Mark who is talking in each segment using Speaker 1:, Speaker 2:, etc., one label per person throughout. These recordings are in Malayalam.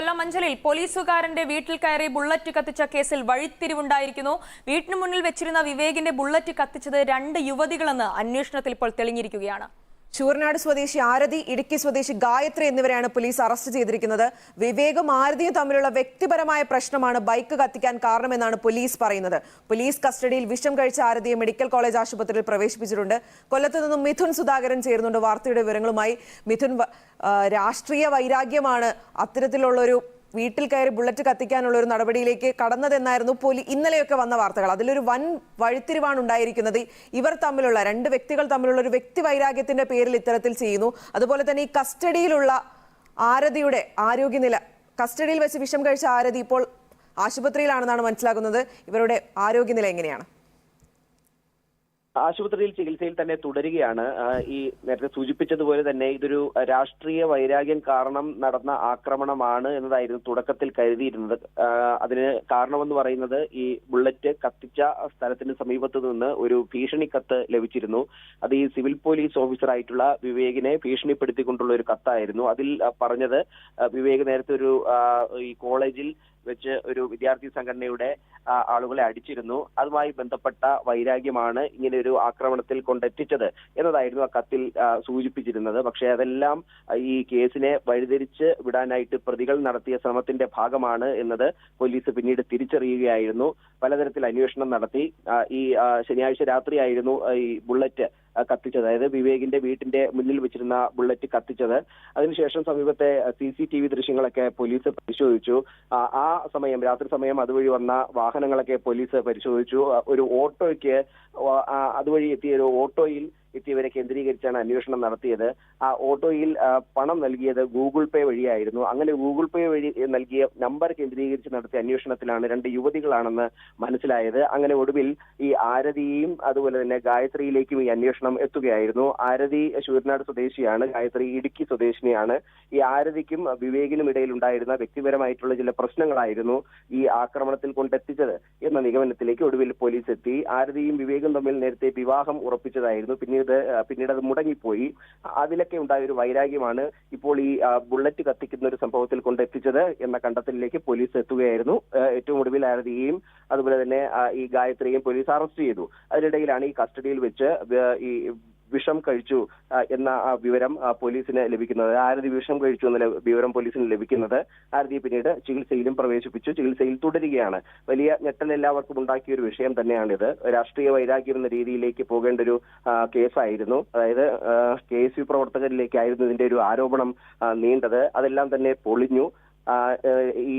Speaker 1: കൊല്ലം മഞ്ചലിൽ പോലീസുകാരന്റെ വീട്ടിൽ കയറി ബുള്ളറ്റ് കത്തിച്ച കേസിൽ വഴിത്തിരിവുണ്ടായിരിക്കുന്നു. വീട്ടിന് മുന്നിൽ വെച്ചിരുന്ന വിവേകിന്റെ ബുള്ളറ്റ് കത്തിച്ചത് 2 യുവതികളെന്ന് അന്വേഷണത്തിൽ ഇപ്പോൾ തെളിഞ്ഞിരിക്കുകയാണ്.
Speaker 2: ചൂരനാട് സ്വദേശി ആരതി, ഇടുക്കി സ്വദേശി ഗായത്രി എന്നിവരെയാണ് പോലീസ് അറസ്റ്റ് ചെയ്തിരിക്കുന്നത്. വിവേകും ആരതിയും തമ്മിലുള്ള വ്യക്തിപരമായ പ്രശ്നമാണ് ബൈക്ക് കത്തിക്കാൻ കാരണമെന്നാണ് പോലീസ് പറയുന്നത്. പോലീസ് കസ്റ്റഡിയിൽ വിഷം കഴിച്ച ആരതിയെ മെഡിക്കൽ കോളേജ് ആശുപത്രിയിൽ പ്രവേശിപ്പിച്ചിട്ടുണ്ട്. കൊല്ലത്ത് നിന്നും മിഥുൻ സുധാകരൻ ചേരുന്നുണ്ട് വാർത്തയുടെ വിവരങ്ങളുമായി. മിഥുൻ, രാഷ്ട്രീയ വൈരാഗ്യമാണ് അത്തരത്തിലുള്ളൊരു വീട്ടിൽ കയറി ബുള്ളറ്റ് കത്തിക്കാനുള്ള ഒരു നടപടിയിലേക്ക് കടന്നതെന്നായിരുന്നു ഇന്നലെയൊക്കെ വന്ന വാർത്തകൾ. അതിലൊരു വൻ വഴിത്തിരിവാണ് ഉണ്ടായിരിക്കുന്നത്. ഇവർ തമ്മിലുള്ള 2 വ്യക്തികൾ തമ്മിലുള്ള ഒരു വ്യക്തി വൈരാഗ്യത്തിന്റെ പേരിൽ ഇത്തരത്തിൽ ചെയ്യുന്നു. അതുപോലെ തന്നെ ഈ കസ്റ്റഡിയിലുള്ള ആരതിയുടെ ആരോഗ്യനില, കസ്റ്റഡിയിൽ വെച്ച് വിഷം കഴിച്ച ആരതി ഇപ്പോൾ ആശുപത്രിയിലാണെന്നാണ് മനസ്സിലാക്കുന്നത്. ഇവരുടെ ആരോഗ്യനില എങ്ങനെയാണ്?
Speaker 3: ആശുപത്രിയിൽ ചികിത്സയിൽ തന്നെ തുടരുകയാണ്. ഈ നേരത്തെ സൂചിപ്പിച്ചതുപോലെ തന്നെ ഇതൊരു രാഷ്ട്രീയ വൈരാഗ്യം കാരണം നടന്ന ആക്രമണമാണ് എന്നതായിരുന്നു തുടക്കത്തിൽ കരുതിയിരുന്നത്. അതിന് കാരണമെന്ന് പറയുന്നത് ഈ ബുള്ളറ്റ് കത്തിച്ച സ്ഥലത്തിന് സമീപത്ത് നിന്ന് ഒരു ഭീഷണി കത്ത് ലഭിച്ചിരുന്നു. അത് ഈ സിവിൽ പോലീസ് ഓഫീസറായിട്ടുള്ള വിവേകിനെ ഭീഷണിപ്പെടുത്തിക്കൊണ്ടുള്ള ഒരു കത്തായിരുന്നു. അതിൽ പറഞ്ഞത് വിവേക് നേരത്തെ ഈ കോളേജിൽ വെച്ച് ഒരു വിദ്യാർത്ഥി സംഘടനയുടെ ആളുകളെ അടിച്ചിരുന്നു. അതുമായി ബന്ധപ്പെട്ട വൈരാഗ്യമാണ് ഇങ്ങനെ ഒരു ആക്രമണത്തിൽ കൊണ്ടെത്തിച്ചത് എന്നതായിരുന്നു ആ കത്തിൽ സൂചിപ്പിച്ചിരുന്നത്. പക്ഷേ അതെല്ലാം ഈ കേസിനെ വഴിതിരിച്ച് വിടാനായിട്ട് പ്രതികൾ നടത്തിയ ശ്രമത്തിന്റെ ഭാഗമാണ് എന്നത് പോലീസ് പിന്നീട് തിരിച്ചറിയുകയായിരുന്നു. പലതരത്തിൽ അന്വേഷണം നടത്തി. ഈ ശനിയാഴ്ച രാത്രിയായിരുന്നു ഈ ബുള്ളറ്റ് കത്തിച്ചത്, അതായത് വിവേകിന്റെ വീട്ടിന്റെ മുന്നിൽ വെച്ചിരുന്ന ബുള്ളറ്റ് കത്തിച്ചത്. അതിനുശേഷം സമീപത്തെ CCTV ദൃശ്യങ്ങളൊക്കെ പോലീസ് പരിശോധിച്ചു. ആ സമയം, രാത്രി സമയം അതുവഴി വന്ന വാഹനങ്ങളൊക്കെ പോലീസ് പരിശോധിച്ചു. ഒരു ഓട്ടോയ്ക്ക് അതുവഴി എത്തിയ ഒരു ഓട്ടോയിൽ എത്തിയവരെ കേന്ദ്രീകരിച്ചാണ് അന്വേഷണം നടത്തിയത്. ആ ഓട്ടോയിൽ പണം നൽകിയത് ഗൂഗിൾ പേ വഴിയായിരുന്നു. അങ്ങനെ ഗൂഗിൾ പേ വഴി നൽകിയ നമ്പർ കേന്ദ്രീകരിച്ച് നടത്തിയ അന്വേഷണത്തിലാണ് 2 യുവതികളാണെന്ന് മനസ്സിലായത്. അങ്ങനെ ഒടുവിൽ ഈ ആരതിയെയും അതുപോലെ തന്നെ ഗായത്രിയിലേക്കും ഈ അന്വേഷണം എത്തുകയായിരുന്നു. ആരതി ചൂരനാട് സ്വദേശിയാണ്, ഗായത്രി ഇടുക്കി സ്വദേശിനിയാണ്. ഈ ആരതിക്കും വിവേകിനും ഇടയിൽ ഉണ്ടായിരുന്ന വ്യക്തിപരമായിട്ടുള്ള ചില പ്രശ്നങ്ങളായിരുന്നു ഈ ആക്രമണത്തിൽ കൊണ്ടെത്തിച്ചത് എന്ന നിഗമനത്തിലേക്ക് ഒടുവിൽ പോലീസ് എത്തി. ആരതിയും വിവേകും തമ്മിൽ നേരത്തെ വിവാഹം ഉറപ്പിച്ചതായിരുന്നു. പിന്നീട് അത് മുടങ്ങിപ്പോയി. അതിലൊക്കെ ഉണ്ടായ ഒരു വൈരാഗ്യമാണ് ഇപ്പോൾ ഈ ബുള്ളറ്റ് കത്തിക്കുന്ന ഒരു സംഭവത്തിൽ കൊണ്ടെത്തിച്ചത് എന്ന കണ്ടെത്തലിലേക്ക് പോലീസ് എത്തുകയായിരുന്നു. ഏറ്റവും ഒടുവിൽ ആരതിയെയും അതുപോലെ തന്നെ ഈ ഗായത്രിയെയും പോലീസ് അറസ്റ്റ് ചെയ്തു. അതിനിടയിലാണ് ഈ കസ്റ്റഡിയിൽ വെച്ച് ഈ വിഷം കഴിച്ചു എന്ന വിവരം പോലീസിന് ലഭിക്കുന്നത്. ആരതി വിഷം കഴിച്ചു എന്ന വിവരം പോലീസിന് ലഭിക്കുന്നത്. ആരതിയെ പിന്നീട് ചികിത്സയിലും പ്രവേശിപ്പിച്ചു. ചികിത്സയിൽ തുടരുകയാണ്. വലിയ ഞെട്ടൽ എല്ലാവർക്കും ഉണ്ടാക്കിയ ഒരു വിഷയം തന്നെയാണിത്. രാഷ്ട്രീയ വൈരാഗ്യം എന്ന രീതിയിലേക്ക് പോകേണ്ട ഒരു കേസായിരുന്നു. അതായത് KSU പ്രവർത്തകരിലേക്കായിരുന്നു ഇതിന്റെ ഒരു ആരോപണം നീണ്ടത്. അതെല്ലാം തന്നെ പൊളിഞ്ഞു. ഈ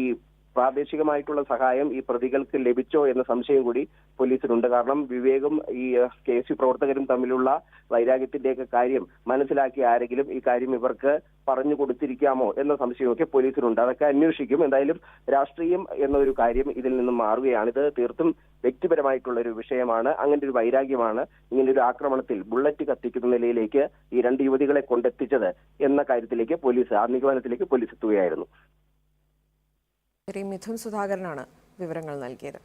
Speaker 3: പ്രാദേശികമായിട്ടുള്ള സഹായം ഈ പ്രതികൾക്ക് ലഭിച്ചോ എന്ന സംശയം കൂടി പോലീസിനുണ്ട്. കാരണം വിവേകും ഈ KSU പ്രവർത്തകരും തമ്മിലുള്ള വൈരാഗ്യത്തിന്റെയൊക്കെ കാര്യം മനസ്സിലാക്കിയ ആരെങ്കിലും ഈ കാര്യം ഇവർക്ക് പറഞ്ഞു കൊടുത്തിരിക്കാമോ എന്ന സംശയമൊക്കെ പോലീസിനുണ്ട്. അതൊക്കെ അന്വേഷിക്കും. എന്തായാലും രാഷ്ട്രീയം എന്നൊരു കാര്യം ഇതിൽ നിന്നും മാറുകയാണ്. ഇത് തീർത്തും വ്യക്തിപരമായിട്ടുള്ള ഒരു വിഷയമാണ്. അങ്ങനെ ഒരു വൈരാഗ്യമാണ് ഇങ്ങനെ ഒരു ആക്രമണത്തിൽ ബുള്ളറ്റ് കത്തിക്കുന്ന നിലയിലേക്ക് ഈ 2 യുവതികളെ കൊണ്ടെത്തിച്ചത് എന്ന കാര്യത്തിലേക്ക് ആ നിഗമനത്തിലേക്ക് പോലീസ് എത്തുകയായിരുന്നു.
Speaker 2: മിഥുൻ സുധാകരനാണ് വിവരങ്ങൾ നൽകിയത്.